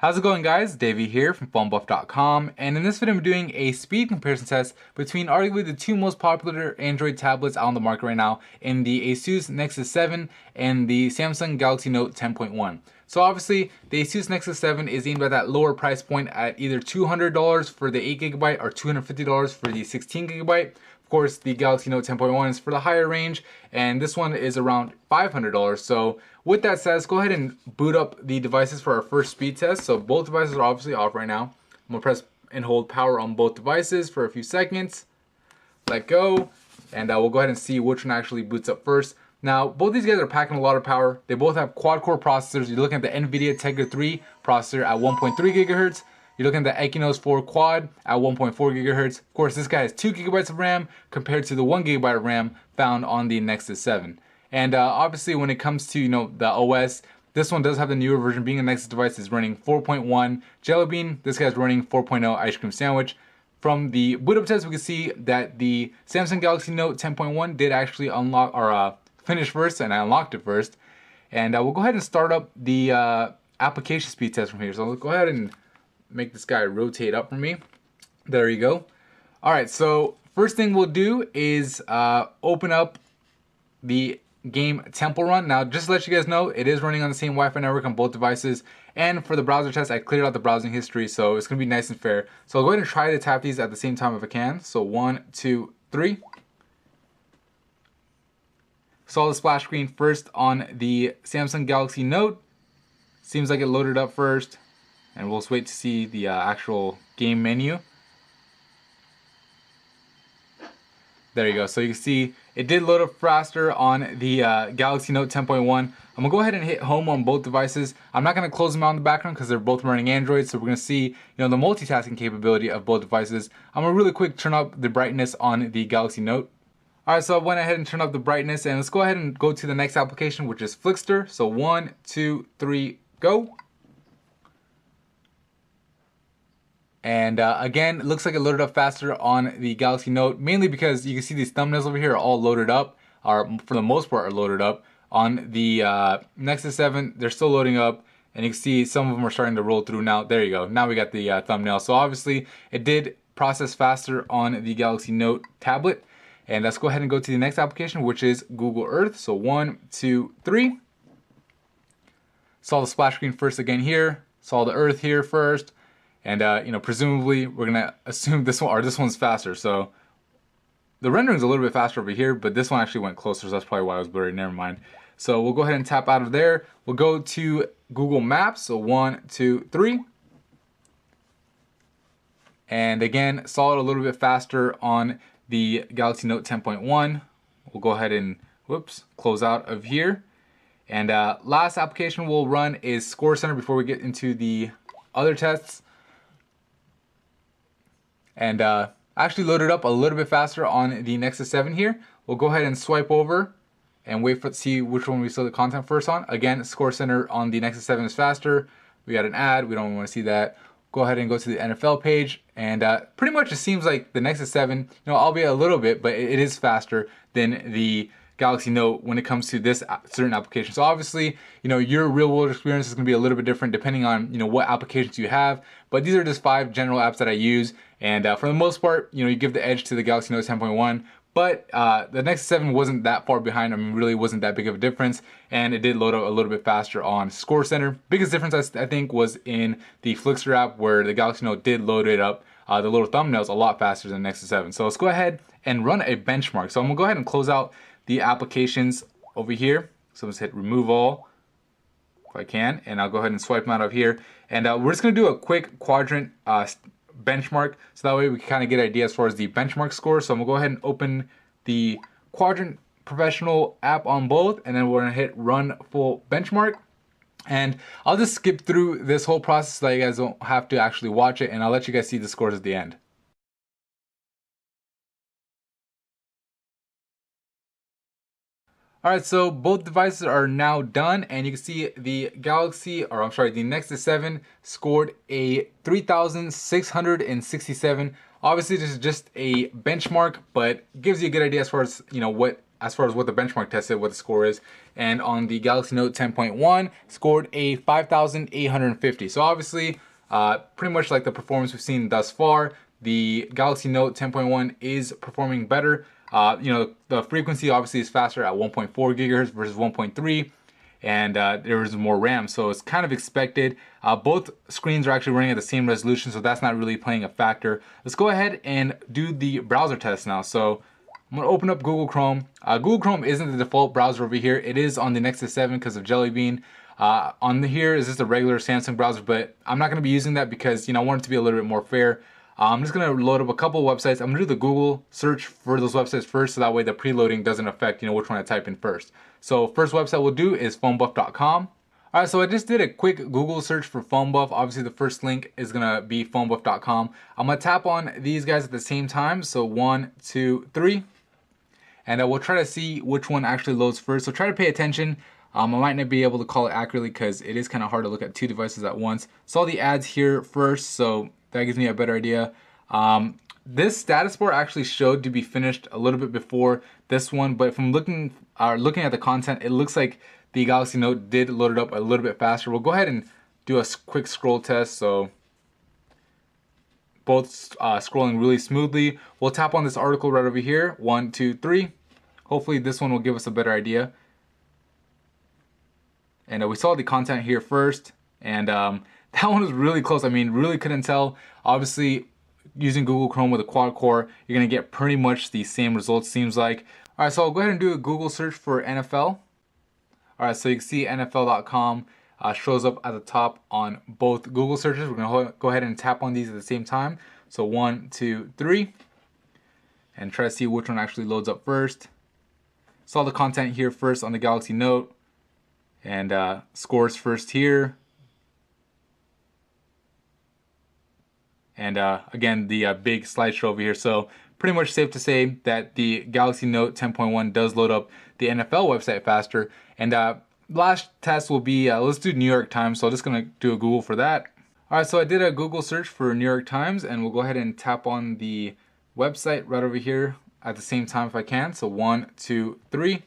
How's it going, guys? Davey here from phonebuff.com, and in this video I'm doing a speed comparison test between arguably the two most popular Android tablets out on the market right now in the Asus Nexus 7 and the Samsung Galaxy Note 10.1. So obviously the Asus Nexus 7 is aimed at that lower price point at either $200 for the 8GB or $250 for the 16GB. Of course, the Galaxy Note 10.1 is for the higher range, and this one is around $500. So with that said, let's go ahead and boot up the devices for our first speed test. So both devices are obviously off right now. I'm gonna press and hold power on both devices for a few seconds. Let go, and we'll go ahead and see which one actually boots up first. Now, both these guys are packing a lot of power. They both have quad-core processors. You're looking at the NVIDIA Tegra 3 processor at 1.3 gigahertz. You're looking at the Exynos 4 Quad at 1.4 gigahertz. Of course, this guy has 2 gigabytes of RAM compared to the 1 gigabyte of RAM found on the Nexus 7. And obviously, when it comes to the OS, this one does have the newer version. Being a Nexus device, is running 4.1 Jelly Bean. This guy's running 4.0 Ice Cream Sandwich. From the boot up test, we can see that the Samsung Galaxy Note 10.1 did actually unlock or finish first, and I unlocked it first. And we'll go ahead and start up the application speed test from here. So let's go ahead and make this guy rotate up for me. There you go. All right, so first thing we'll do is open up the game Temple Run. Now, just to let you guys know, it is running on the same Wi-Fi network on both devices. And for the browser test, I cleared out the browsing history, so it's gonna be nice and fair. So I'll go ahead and try to tap these at the same time if I can. So 1, 2, 3. Saw the splash screen first on the Samsung Galaxy Note. Seems like it loaded up first. And we'll just wait to see the actual game menu. There you go. So you can see it did load up faster on the Galaxy Note 10.1. I'm gonna go ahead and hit home on both devices. I'm not gonna close them out in the background because they're both running Android. So we're gonna see the multitasking capability of both devices. I'm gonna really quick turn up the brightness on the Galaxy Note. All right, so I went ahead and turned up the brightness, and let's go ahead and go to the next application, which is Flickster. So 1, 2, 3, go. And again, it looks like it loaded up faster on the Galaxy Note, mainly because you can see these thumbnails over here are all loaded up, or for the most part are loaded up. On the Nexus 7, they're still loading up, and you can see some of them are starting to roll through now. There you go. Now we got the thumbnail. So obviously, it did process faster on the Galaxy Note tablet. And let's go ahead and go to the next application, which is Google Earth. So 1, 2, 3. Saw the splash screen first again here. Saw the Earth here first. And presumably we're gonna assume this one's faster. So the rendering's a little bit faster over here, but this one actually went closer, so that's probably why it was blurry. Never mind. So we'll go ahead and tap out of there. We'll go to Google Maps. So 1, 2, 3. And again, saw it a little bit faster on the Galaxy Note 10.1. We'll go ahead and close out of here. And last application we'll run is Score Center before we get into the other tests. And actually loaded up a little bit faster on the Nexus 7 here. We'll go ahead and swipe over and wait to see which one we saw the content first on. Again, Score Center on the Nexus 7 is faster. We got an ad, we don't want to see that. Go ahead and go to the NFL page, and pretty much it seems like the Nexus 7, albeit a little bit, but it is faster than the Galaxy Note when it comes to this certain application. So obviously, your real world experience is gonna be a little bit different depending on, what applications you have. But these are just 5 general apps that I use. And for the most part, you give the edge to the Galaxy Note 10.1. But the Nexus 7 wasn't that far behind. I mean, really wasn't that big of a difference. And it did load up a little bit faster on Score Center. Biggest difference, I think, was in the Flickster app, where the Galaxy Note did load it up, the little thumbnails, a lot faster than Nexus 7. So let's go ahead and run a benchmark. So I'm gonna go ahead and close out the applications over here. So let's hit remove all if I can, and I'll go ahead and swipe them out of here. And we're just gonna do a quick quadrant benchmark, so that way we can kind of get an idea as far as the benchmark score. So I'm gonna go ahead and open the Quadrant Professional app on both, and then we're gonna hit run full benchmark. And I'll just skip through this whole process so that you guys don't have to actually watch it, and I'll let you guys see the scores at the end. Alright, so both devices are now done, and you can see the the Nexus 7 scored a 3,667. Obviously, this is just a benchmark, but gives you a good idea as far as what as far as what the benchmark tested, what the score is. And on the Galaxy Note 10.1, scored a 5,850. So obviously, pretty much like the performance we've seen thus far, the Galaxy Note 10.1 is performing better. You know, the frequency obviously is faster at 1.4 gigahertz versus 1.3. And there is more RAM, so it's kind of expected. Both screens are actually running at the same resolution, so that's not really playing a factor. Let's go ahead and do the browser test now. So I'm gonna open up Google Chrome. Google Chrome isn't the default browser over here. It is on the Nexus 7 because of Jelly Bean. On here is just a regular Samsung browser, but I'm not gonna be using that because, you know, I want it to be a little bit more fair. I'm just gonna load up a couple of websites. I'm gonna do the Google search for those websites first, so that way the preloading doesn't affect, you know, which one I type in first. So first website we'll do is phonebuff.com. All right, so I just did a quick Google search for PhoneBuff. Obviously the first link is gonna be phonebuff.com. I'm gonna tap on these guys at the same time. So 1, 2, 3. And we'll try to see which one actually loads first. So try to pay attention. I might not be able to call it accurately because it is kind of hard to look at two devices at once. Saw the ads here first, so that gives me a better idea. This status bar actually showed to be finished a little bit before this one, but from looking at the content, it looks like the Galaxy Note did load it up a little bit faster. We'll go ahead and do a quick scroll test. So both scrolling really smoothly. We'll tap on this article right over here. 1, 2, 3. Hopefully this one will give us a better idea. And we saw the content here first, and that one was really close. I mean, really couldn't tell. Obviously, using Google Chrome with a quad core, you're gonna get pretty much the same results, seems like. All right, so I'll go ahead and do a Google search for NFL. All right, so you can see NFL.com shows up at the top on both Google searches. We're gonna go ahead and tap on these at the same time. So 1, 2, 3, and try to see which one actually loads up first. Saw the content here first on the Galaxy Note, and scores first here. And again, the big slideshow over here. So pretty much safe to say that the Galaxy Note 10.1 does load up the NFL website faster. And last test will be, let's do New York Times. So I'm just gonna do a Google for that. All right, so I did a Google search for New York Times, and we'll go ahead and tap on the website right over here at the same time if I can. So 1, 2, 3.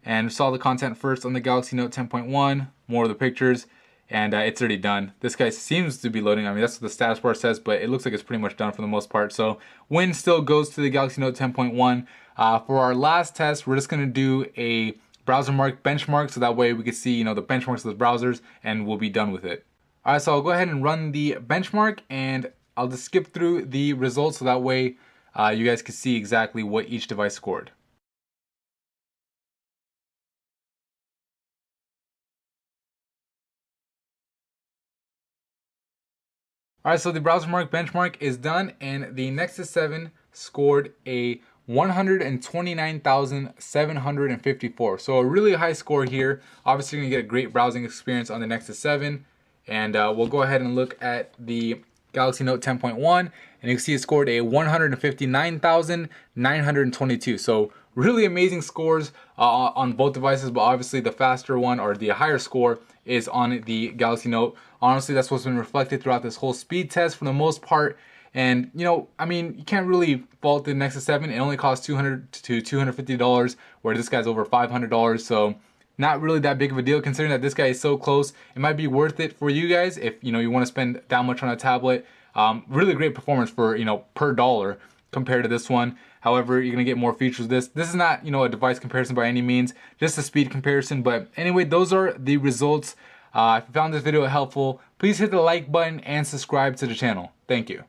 And saw the content first on the Galaxy Note 10.1, more of the pictures, and it's already done. This guy seems to be loading. I mean, that's what the status bar says, but it looks like it's pretty much done for the most part. So win still goes to the Galaxy Note 10.1. For our last test, we're just gonna do a browser mark benchmark, so that way we can see, you know, the benchmarks of the browsers, and we'll be done with it. All right, so I'll go ahead and run the benchmark, and I'll just skip through the results, so that way you guys can see exactly what each device scored. All right, so the browser mark benchmark is done, and the Nexus 7 scored a 129,754. So a really high score here. Obviously, you're gonna get a great browsing experience on the Nexus 7. And we'll go ahead and look at the Galaxy Note 10.1, and you can see it scored a 159,922. So really amazing scores on both devices, but obviously the faster one, or the higher score, is on the Galaxy Note. Honestly, that's what's been reflected throughout this whole speed test for the most part. And, you know, I mean, you can't really fault the Nexus 7. It only costs $200 to $250, where this guy's over $500. So not really that big of a deal, considering that this guy is so close. It might be worth it for you guys if, you know, you want to spend that much on a tablet. Really great performance for, you know, per dollar compared to this one. However, you're gonna get more features with this. This is not, you know, a device comparison by any means, just a speed comparison. But anyway, those are the results. If you found this video helpful, please hit the like button and subscribe to the channel. Thank you.